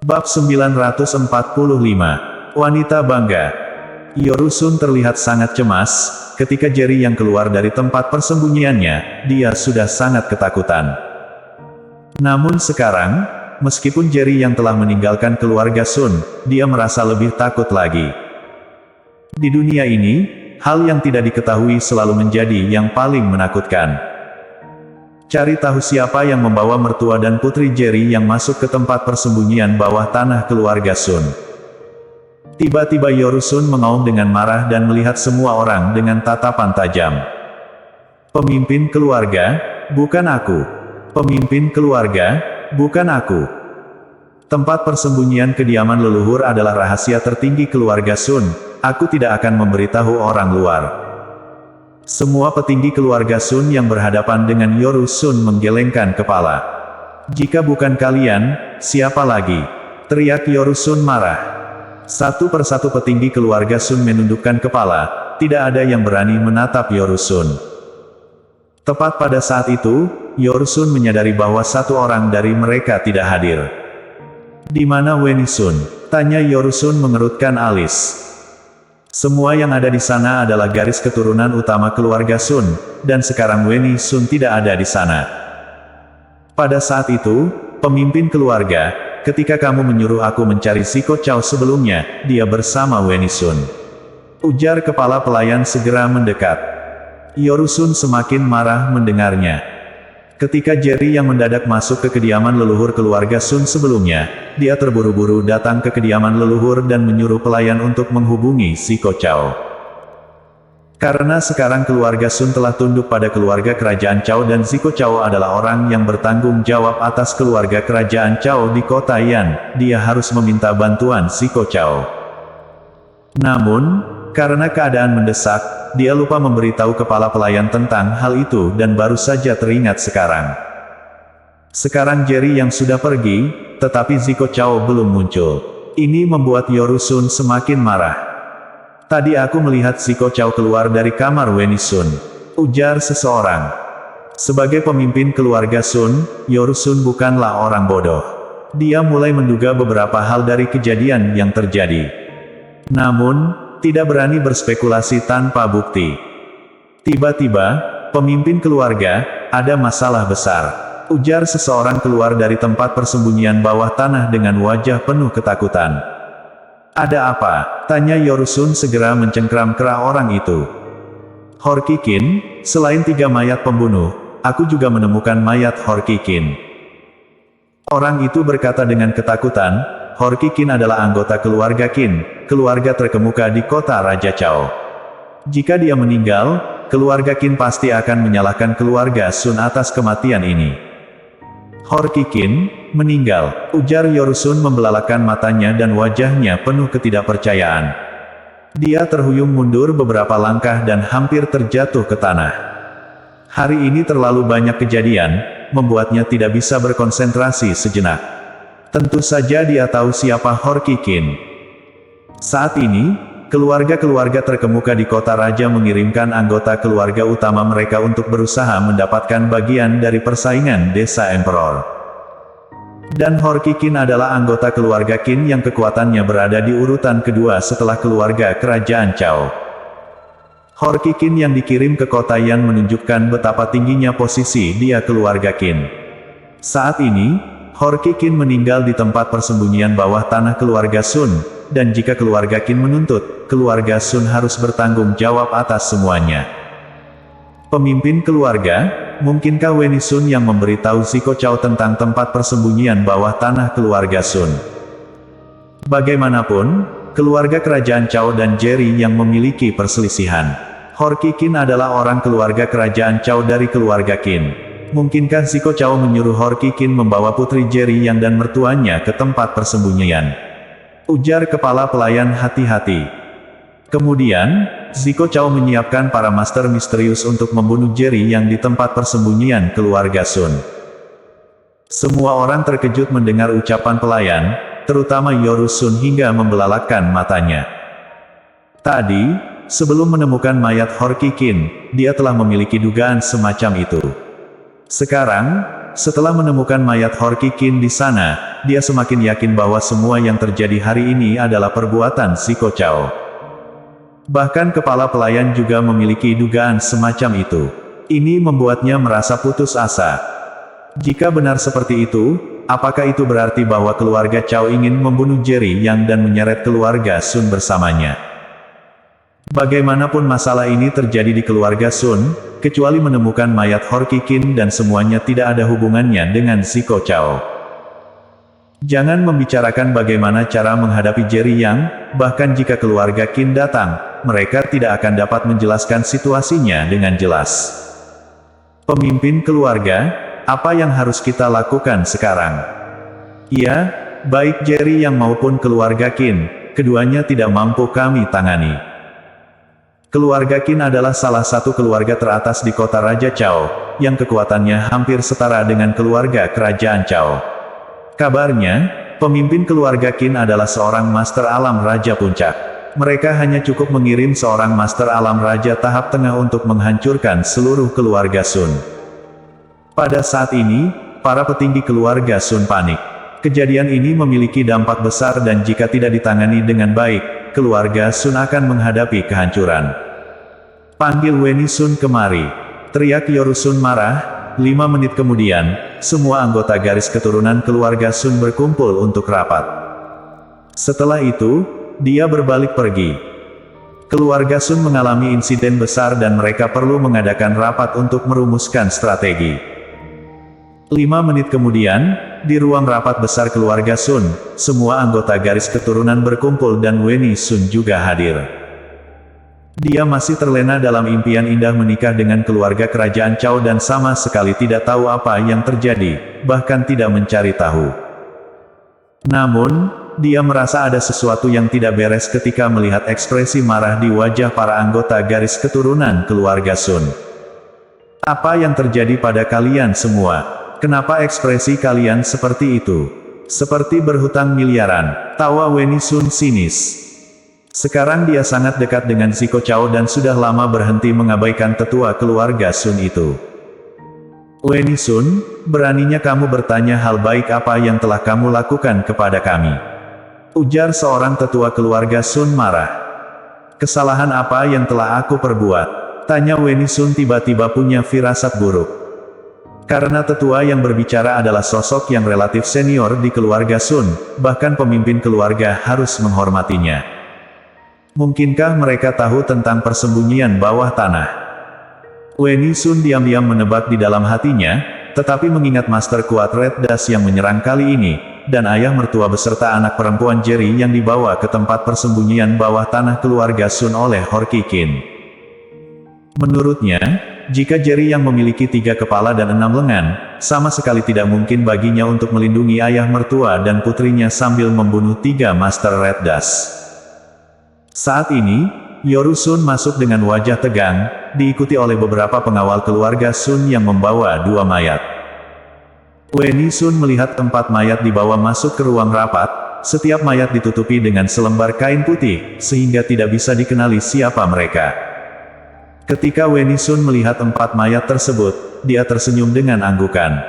Bab 945. Wanita bangga. Yorusun terlihat sangat cemas, ketika Jerry yang keluar dari tempat persembunyiannya, dia sudah sangat ketakutan. Namun sekarang, meskipun Jerry yang telah meninggalkan keluarga Sun, dia merasa lebih takut lagi. Di dunia ini, hal yang tidak diketahui selalu menjadi yang paling menakutkan. Cari tahu siapa yang membawa mertua dan putri Jerry yang masuk ke tempat persembunyian bawah tanah keluarga Sun. Tiba-tiba Yorusun mengaum dengan marah dan melihat semua orang dengan tatapan tajam. Pemimpin keluarga, bukan aku. Pemimpin keluarga, bukan aku. Tempat persembunyian kediaman leluhur adalah rahasia tertinggi keluarga Sun. Aku tidak akan memberitahu orang luar. Semua petinggi keluarga Sun yang berhadapan dengan Yorusun menggelengkan kepala. Jika bukan kalian, siapa lagi? Teriak Yorusun marah. Satu persatu petinggi keluarga Sun menundukkan kepala, tidak ada yang berani menatap Yorusun. Tepat pada saat itu, Yorusun menyadari bahwa satu orang dari mereka tidak hadir. Di mana Weni Sun? Tanya Yorusun mengerutkan alis. Semua yang ada di sana adalah garis keturunan utama keluarga Sun, dan sekarang Weni Sun tidak ada di sana. Pada saat itu, pemimpin keluarga, ketika kamu menyuruh aku mencari Ziko Chow sebelumnya, dia bersama Weni Sun. Ujar kepala pelayan segera mendekat. Yorusun semakin marah mendengarnya. Ketika Jerry yang mendadak masuk ke kediaman leluhur keluarga Sun sebelumnya, dia terburu-buru datang ke kediaman leluhur dan menyuruh pelayan untuk menghubungi Ziko Chow. Karena sekarang keluarga Sun telah tunduk pada keluarga kerajaan Chow dan Ziko Chow adalah orang yang bertanggung jawab atas keluarga kerajaan Chow di kota Yan, dia harus meminta bantuan Ziko Chow. Namun, karena keadaan mendesak, dia lupa memberitahu kepala pelayan tentang hal itu dan baru saja teringat sekarang. Sekarang Jerry yang sudah pergi, tetapi Ziko Chow belum muncul. Ini membuat Yorusun semakin marah. Tadi aku melihat Ziko Chow keluar dari kamar Weni Sun. Ujar seseorang. Sebagai pemimpin keluarga Sun, Yorusun bukanlah orang bodoh. Dia mulai menduga beberapa hal dari kejadian yang terjadi. Namun, tidak berani berspekulasi tanpa bukti. Tiba-tiba, pemimpin keluarga, ada masalah besar. Ujar seseorang keluar dari tempat persembunyian bawah tanah dengan wajah penuh ketakutan. Ada apa? Tanya Yorusun segera mencengkram kerah orang itu. Horkikin, selain 3 mayat pembunuh, aku juga menemukan mayat Horkikin. Orang itu berkata dengan ketakutan, Horkikin adalah anggota keluarga Qin, keluarga terkemuka di kota Raja Chow. Jika dia meninggal, keluarga Qin pasti akan menyalahkan keluarga Sun atas kematian ini. Horkikin meninggal, ujar Yorusun membelalakan matanya dan wajahnya penuh ketidakpercayaan. Dia terhuyung mundur beberapa langkah dan hampir terjatuh ke tanah. Hari ini terlalu banyak kejadian, membuatnya tidak bisa berkonsentrasi sejenak. Tentu saja dia tahu siapa Horkikin. Saat ini, keluarga-keluarga terkemuka di kota raja mengirimkan anggota keluarga utama mereka untuk berusaha mendapatkan bagian dari persaingan desa Emperor. Dan Horkikin adalah anggota keluarga Qin yang kekuatannya berada di urutan kedua setelah keluarga kerajaan Chow. Horkikin yang dikirim ke kota Yan menunjukkan betapa tingginya posisi dia keluarga Qin. Saat ini, Horkikin meninggal di tempat persembunyian bawah tanah keluarga Sun, dan jika keluarga Qin menuntut, keluarga Sun harus bertanggung jawab atas semuanya. Pemimpin keluarga, mungkinkah Weni Sun yang memberitahu Ziko Chow tentang tempat persembunyian bawah tanah keluarga Sun? Bagaimanapun, keluarga kerajaan Chow dan Jerry yang memiliki perselisihan. Horkikin adalah orang keluarga kerajaan Chow dari keluarga Qin. Mungkinkah Ziko Chow menyuruh Horkikin membawa putri Jerry yang dan mertuanya ke tempat persembunyian? Ujar kepala pelayan hati-hati. Kemudian, Ziko Chow menyiapkan para master misterius untuk membunuh Jerry yang di tempat persembunyian keluarga Sun. Semua orang terkejut mendengar ucapan pelayan, terutama Yorusun hingga membelalakkan matanya. Tadi, sebelum menemukan mayat Horkikin, dia telah memiliki dugaan semacam itu. Sekarang, setelah menemukan mayat Horky Qin di sana, dia semakin yakin bahwa semua yang terjadi hari ini adalah perbuatan si Kocao. Bahkan kepala pelayan juga memiliki dugaan semacam itu. Ini membuatnya merasa putus asa. Jika benar seperti itu, apakah itu berarti bahwa keluarga Chow ingin membunuh Jerry Yang dan menyeret keluarga Sun bersamanya? Bagaimanapun masalah ini terjadi di keluarga Sun, kecuali menemukan mayat Horky Qin dan semuanya tidak ada hubungannya dengan si Kocao. Jangan membicarakan bagaimana cara menghadapi Jerry Yang, bahkan jika keluarga Qin datang, mereka tidak akan dapat menjelaskan situasinya dengan jelas. Pemimpin keluarga, apa yang harus kita lakukan sekarang? Ya, baik Jerry Yang maupun keluarga Qin, keduanya tidak mampu kami tangani. Keluarga Qin adalah salah satu keluarga teratas di kota Raja Chao, yang kekuatannya hampir setara dengan keluarga kerajaan Chao. Kabarnya, pemimpin keluarga Qin adalah seorang Master Alam Raja Puncak. Mereka hanya cukup mengirim seorang Master Alam Raja tahap tengah untuk menghancurkan seluruh keluarga Sun. Pada saat ini, para petinggi keluarga Sun panik. Kejadian ini memiliki dampak besar dan jika tidak ditangani dengan baik, keluarga Sun akan menghadapi kehancuran. Panggil Weni Sun kemari. Teriak Yoru Sun marah. 5 menit kemudian, semua anggota garis keturunan keluarga Sun berkumpul untuk rapat. Setelah itu, dia berbalik pergi. Keluarga Sun mengalami insiden besar dan mereka perlu mengadakan rapat untuk merumuskan strategi. 5 menit kemudian, di ruang rapat besar keluarga Sun, semua anggota garis keturunan berkumpul dan Weni Sun juga hadir. Dia masih terlena dalam impian indah menikah dengan keluarga kerajaan Chao dan sama sekali tidak tahu apa yang terjadi, bahkan tidak mencari tahu. Namun, dia merasa ada sesuatu yang tidak beres ketika melihat ekspresi marah di wajah para anggota garis keturunan keluarga Sun. Apa yang terjadi pada kalian semua? Kenapa ekspresi kalian seperti itu? Seperti berhutang miliaran, tawa Weni Sun sinis. Sekarang dia sangat dekat dengan si Kocao dan sudah lama berhenti mengabaikan tetua keluarga Sun itu. Weni Sun, beraninya kamu bertanya hal baik apa yang telah kamu lakukan kepada kami? Ujar seorang tetua keluarga Sun marah. Kesalahan apa yang telah aku perbuat? Tanya Weni Sun tiba-tiba punya firasat buruk. Karena tetua yang berbicara adalah sosok yang relatif senior di keluarga Sun, bahkan pemimpin keluarga harus menghormatinya. Mungkinkah mereka tahu tentang persembunyian bawah tanah? Weni Sun diam-diam menebak di dalam hatinya, tetapi mengingat master kuat Red Dash yang menyerang kali ini, dan ayah mertua beserta anak perempuan Jerry yang dibawa ke tempat persembunyian bawah tanah keluarga Sun oleh Horky Qin. Menurutnya, jika Jerry yang memiliki 3 kepala dan 6 lengan, sama sekali tidak mungkin baginya untuk melindungi ayah mertua dan putrinya sambil membunuh 3 Master Red Dash. Saat ini, Yoru Sun masuk dengan wajah tegang, diikuti oleh beberapa pengawal keluarga Sun yang membawa 2 mayat. Weni Sun melihat 4 mayat dibawa masuk ke ruang rapat, setiap mayat ditutupi dengan selembar kain putih, sehingga tidak bisa dikenali siapa mereka. Ketika Weni Sun melihat 4 mayat tersebut, dia tersenyum dengan anggukan.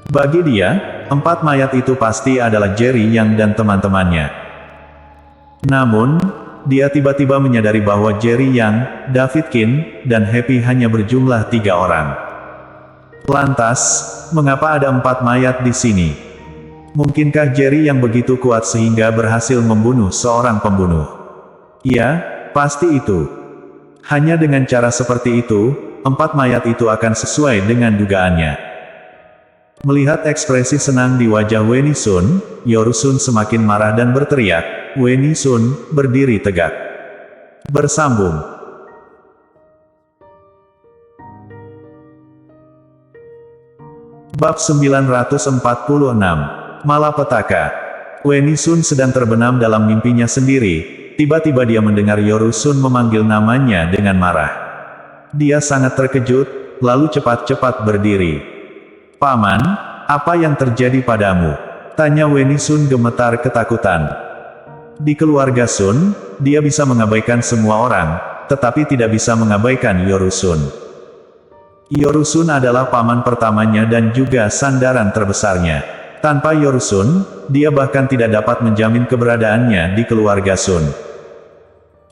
Bagi dia, 4 mayat itu pasti adalah Jerry Yang dan teman-temannya. Namun, dia tiba-tiba menyadari bahwa Jerry Yang, David Qin, dan Happy hanya berjumlah 3 orang. Lantas, mengapa ada 4 mayat di sini? Mungkinkah Jerry yang begitu kuat sehingga berhasil membunuh seorang pembunuh? Ya, pasti itu. Hanya dengan cara seperti itu, 4 mayat itu akan sesuai dengan dugaannya. Melihat ekspresi senang di wajah Weni Sun, Yoru Sun semakin marah dan berteriak. Weni Sun berdiri tegak. Bersambung. Bab 946. Malapetaka. Weni Sun sedang terbenam dalam mimpinya sendiri. Tiba-tiba dia mendengar Yoru Sun memanggil namanya dengan marah. Dia sangat terkejut, lalu cepat-cepat berdiri. Paman, apa yang terjadi padamu? Tanya Weni Sun gemetar ketakutan. Di keluarga Sun, dia bisa mengabaikan semua orang, tetapi tidak bisa mengabaikan Yoru Sun. Yorusun adalah paman pertamanya dan juga sandaran terbesarnya. Tanpa Yorusun, dia bahkan tidak dapat menjamin keberadaannya di keluarga Sun.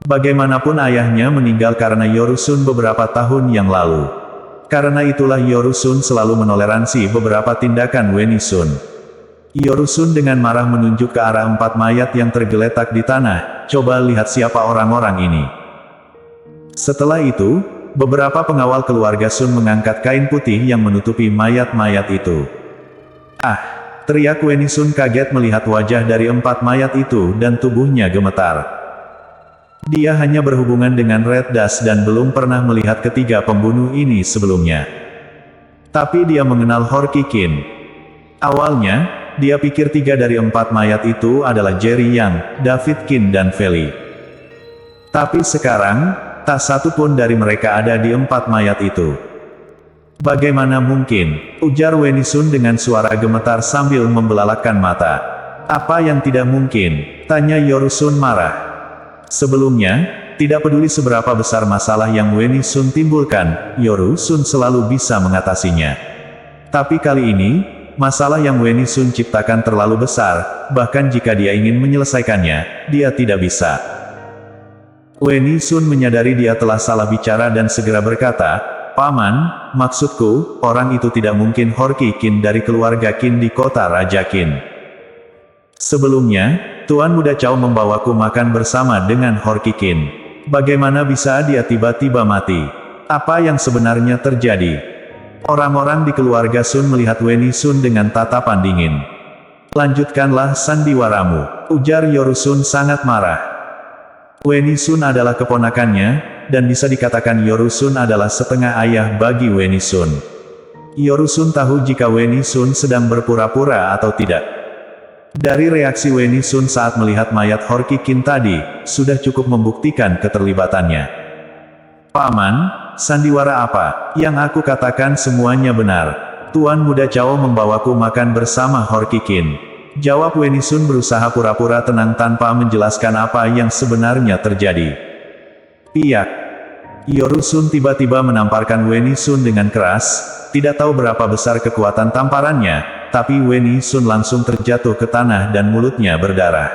Bagaimanapun ayahnya meninggal karena Yorusun beberapa tahun yang lalu. Karena itulah Yorusun selalu menoleransi beberapa tindakan Weni Sun. Yorusun dengan marah menunjuk ke arah 4 mayat yang tergeletak di tanah. Coba lihat siapa orang-orang ini. Setelah itu, beberapa pengawal keluarga Sun mengangkat kain putih yang menutupi mayat-mayat itu. Ah! Teriak Weni Sun kaget melihat wajah dari 4 mayat itu dan tubuhnya gemetar. Dia hanya berhubungan dengan Red Dust dan belum pernah melihat ketiga pembunuh ini sebelumnya. Tapi dia mengenal Horky Kin. Awalnya, dia pikir 3 dari 4 mayat itu adalah Jerry Yang, David Kin dan Feli. Tapi sekarang, tak satu pun dari mereka ada di 4 mayat itu. Bagaimana mungkin? Ujar Weni Sun dengan suara gemetar sambil membelalakkan mata. Apa yang tidak mungkin? Tanya Yorusun marah. Sebelumnya, tidak peduli seberapa besar masalah yang Weni Sun timbulkan, Yorusun selalu bisa mengatasinya. Tapi kali ini, masalah yang Weni Sun ciptakan terlalu besar, bahkan jika dia ingin menyelesaikannya, dia tidak bisa. Weni Sun menyadari dia telah salah bicara dan segera berkata, "Paman, maksudku, orang itu tidak mungkin Horky Kin dari keluarga Kin di kota Raja Kin. Sebelumnya, Tuan Muda Chow membawaku makan bersama dengan Horky Kin. Bagaimana bisa dia tiba-tiba mati? Apa yang sebenarnya terjadi?" Orang-orang di keluarga Sun melihat Weni Sun dengan tatapan dingin. "Lanjutkanlah sandiwaramu," ujar Yorusun sangat marah. Weni Sun adalah keponakannya, dan bisa dikatakan Yorusun adalah setengah ayah bagi Weni Sun. Yorusun tahu jika Weni Sun sedang berpura-pura atau tidak. Dari reaksi Weni Sun saat melihat mayat Horky Kin tadi, sudah cukup membuktikan keterlibatannya. "Paman, sandiwara apa? Yang aku katakan semuanya benar. Tuan Muda Chow membawaku makan bersama Horky Kin," jawab Weni Sun berusaha pura-pura tenang tanpa menjelaskan apa yang sebenarnya terjadi. Piak. Yorusun tiba-tiba menamparkan Weni Sun dengan keras, tidak tahu berapa besar kekuatan tamparannya, tapi Weni Sun langsung terjatuh ke tanah dan mulutnya berdarah.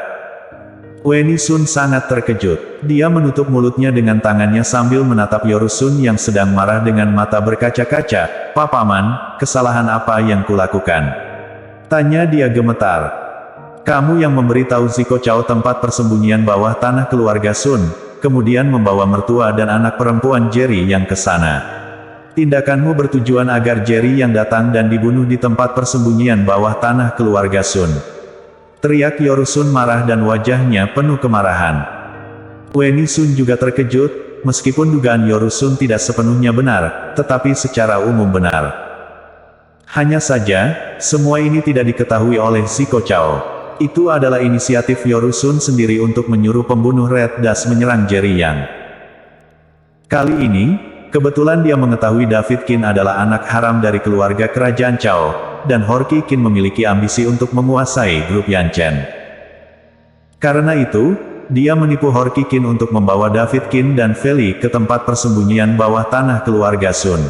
Weni Sun sangat terkejut. Dia menutup mulutnya dengan tangannya sambil menatap Yorusun yang sedang marah dengan mata berkaca-kaca. "Pak Paman, kesalahan apa yang kulakukan?" tanya dia gemetar. "Kamu yang memberitahu Ziko Chow tempat persembunyian bawah tanah keluarga Sun, kemudian membawa mertua dan anak perempuan Jerry yang ke sana. Tindakanmu bertujuan agar Jerry yang datang dan dibunuh di tempat persembunyian bawah tanah keluarga Sun," teriak Yorusun marah dan wajahnya penuh kemarahan. Weni Sun juga terkejut, meskipun dugaan Yorusun tidak sepenuhnya benar, tetapi secara umum benar. Hanya saja, semua ini tidak diketahui oleh Ziko Chow. Itu adalah inisiatif Yorusun sendiri untuk menyuruh pembunuh Red Dust menyerang Jerry Yang. Kali ini, kebetulan dia mengetahui David Kin adalah anak haram dari keluarga kerajaan Chow, dan Horky Kin memiliki ambisi untuk menguasai grup Yanchen. Karena itu, dia menipu Horky Kin untuk membawa David Kin dan Feli ke tempat persembunyian bawah tanah keluarga Sun.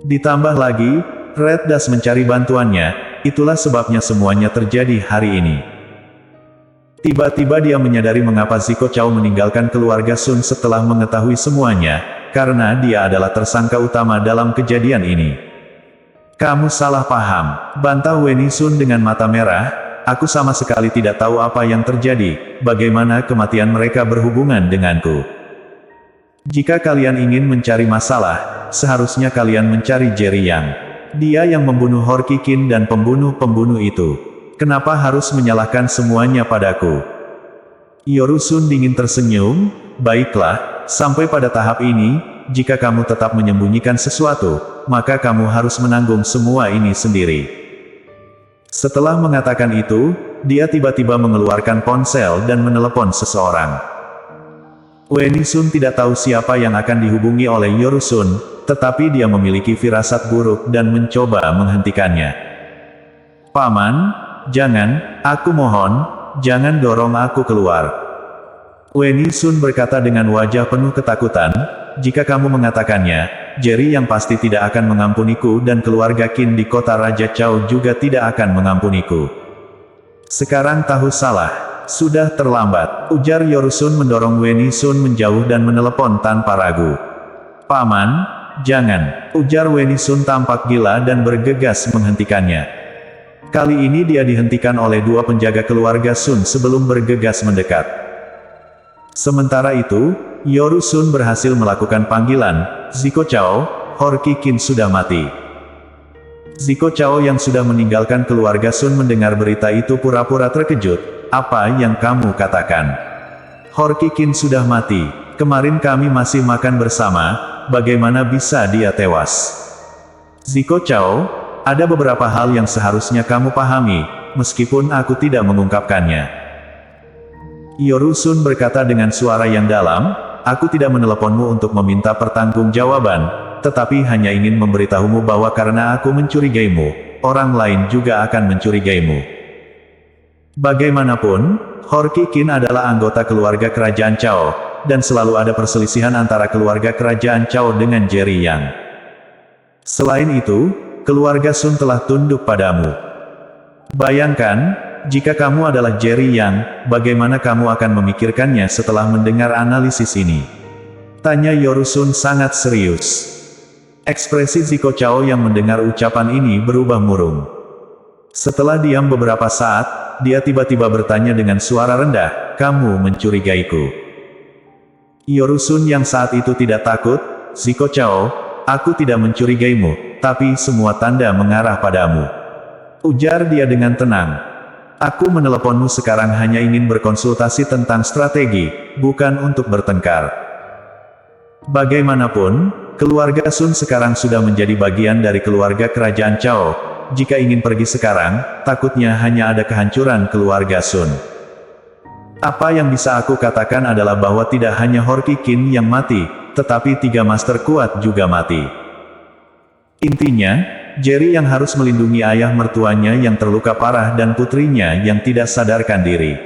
Ditambah lagi, Red Dust mencari bantuannya. Itulah sebabnya semuanya terjadi hari ini. Tiba-tiba dia menyadari mengapa Ziko Chow meninggalkan keluarga Sun setelah mengetahui semuanya, karena dia adalah tersangka utama dalam kejadian ini. "Kamu salah paham," bantah Weni Sun dengan mata merah. "Aku sama sekali tidak tahu apa yang terjadi, bagaimana kematian mereka berhubungan denganku. Jika kalian ingin mencari masalah, seharusnya kalian mencari Jerry Yang. Dia yang membunuh Horky Kin dan pembunuh-pembunuh itu. Kenapa harus menyalahkan semuanya padaku?" Yorusun dingin tersenyum. "Baiklah, sampai pada tahap ini, jika kamu tetap menyembunyikan sesuatu, maka kamu harus menanggung semua ini sendiri." Setelah mengatakan itu, dia tiba-tiba mengeluarkan ponsel dan menelepon seseorang. Weni Sun tidak tahu siapa yang akan dihubungi oleh Yorusun, tetapi dia memiliki firasat buruk dan mencoba menghentikannya. "Paman, jangan, aku mohon, jangan dorong aku keluar," Weni Sun berkata dengan wajah penuh ketakutan. "Jika kamu mengatakannya, Jerry yang pasti tidak akan mengampuniku dan keluarga Qin di kota Raja Chao juga tidak akan mengampuniku. Sekarang tahu salah. Sudah terlambat, ujar Yorusun mendorong Weni Sun menjauh dan menelepon tanpa ragu. Paman, jangan, ujar Weni Sun tampak gila dan bergegas menghentikannya. Kali ini dia dihentikan oleh dua penjaga keluarga Sun sebelum bergegas mendekat. Sementara itu, Yorusun berhasil melakukan panggilan, Ziko Chao, Horki Qin sudah mati. Ziko Chao yang sudah meninggalkan keluarga Sun mendengar berita itu pura-pura terkejut. Apa yang kamu katakan? Horki Qin sudah mati. Kemarin kami masih makan bersama, bagaimana bisa dia tewas? Ziko Chao, ada beberapa hal yang seharusnya kamu pahami, meskipun aku tidak mengungkapkannya. Yorusun berkata dengan suara yang dalam, aku tidak meneleponmu untuk meminta pertanggungjawaban, tetapi hanya ingin memberitahumu bahwa karena aku mencurigaimu, orang lain juga akan mencurigaimu. Bagaimanapun, Horki Qin adalah anggota keluarga kerajaan Chao, dan selalu ada perselisihan antara keluarga kerajaan Chao dengan Jerry Yang. Selain itu, keluarga Sun telah tunduk padamu. Bayangkan, jika kamu adalah Jerry Yang, bagaimana kamu akan memikirkannya setelah mendengar analisis ini? Tanya Yorusun sangat serius. Ekspresi Ziko Chao yang mendengar ucapan ini berubah murung. Setelah diam beberapa saat, dia tiba-tiba bertanya dengan suara rendah, kamu mencurigaiku. Yorusun yang saat itu tidak takut, Ziko Chao, aku tidak mencurigaimu, tapi semua tanda mengarah padamu. Ujar dia dengan tenang. Aku meneleponmu sekarang hanya ingin berkonsultasi tentang strategi, bukan untuk bertengkar. Bagaimanapun, keluarga Sun sekarang sudah menjadi bagian dari keluarga kerajaan Chao. Jika ingin pergi sekarang, takutnya hanya ada kehancuran keluarga Sun. Apa yang bisa aku katakan adalah bahwa tidak hanya Horki Qin yang mati, tetapi 3 master kuat juga mati. Intinya, Jerry yang harus melindungi ayah mertuanya yang terluka parah dan putrinya yang tidak sadarkan diri.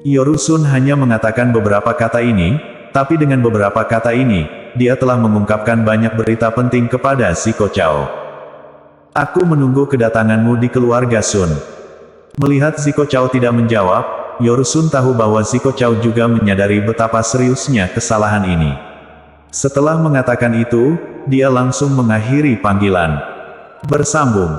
Yorusun hanya mengatakan beberapa kata ini, tapi dengan beberapa kata ini, dia telah mengungkapkan banyak berita penting kepada Ziko Chao. Aku menunggu kedatanganmu di keluarga Sun. Melihat Ziko Chao tidak menjawab, Yorusun tahu bahwa Ziko Chao juga menyadari betapa seriusnya kesalahan ini. Setelah mengatakan itu, dia langsung mengakhiri panggilan. Bersambung.